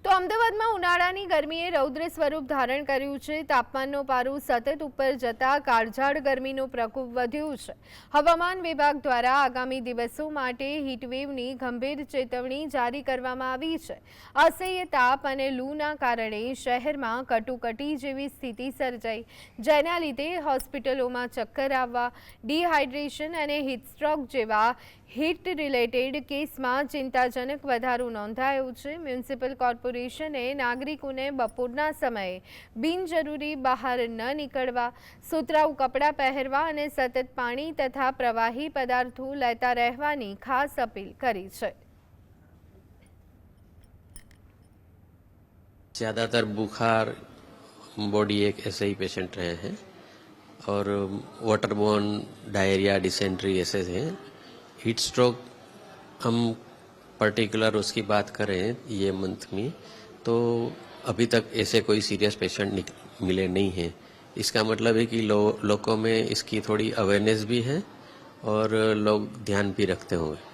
તો અમદાવાદમાં ઉનાળાની ગરમીએ રૌદ્ર સ્વરૂપ ધારણ કર્યું છે। તાપમાનનો પારો સતત ઉપર જતા કાળઝાળ ગરમીનો પ્રકોપ વધ્યો છે। હવામાન વિભાગ દ્વારા આગામી દિવસો માટે હીટવેવની ગંભીર ચેતવણી જારી કરવામાં આવી છે। અસહ્ય તાપ અને લૂના કારણે શહેરમાં કટોકટી જેવી સ્થિતિ સર્જાઈ, જેના લીધે હોસ્પિટલોમાં ચક્કર આવવા, ડિહાઇડ્રેશન અને હીટસ્ટ્રોક જેવા હીટ રિલેટેડ કેસમાં ચિંતાજનક વધારો નોંધાયો છે। મ્યુનિસિપલ કોર્પોરેશને નાગરિકોને બપોરના સમયે બિનજરૂરી બહાર ન નીકળવા, સુતરાઉ કપડાં પહેરવા અને સતત પાણી તથા પ્રવાહી પદાર્થો લેતા રહેવાની ખાસ અપીલ કરી છે। ज़्यादातर बुखार बॉडी एक ऐसे ही पेशेंट रहे हैं और वाटरबोर्न डायरिया डिसेंट्री ऐसे हैं। हीट स्ट्रोक हम पर्टिकुलर उसकी बात करें ये मंथ में तो अभी तक ऐसे कोई सीरियस पेशेंट मिले नहीं हैं। इसका मतलब है कि लोगों में इसकी थोड़ी अवेयरनेस भी है और लोग ध्यान भी रखते होंगे।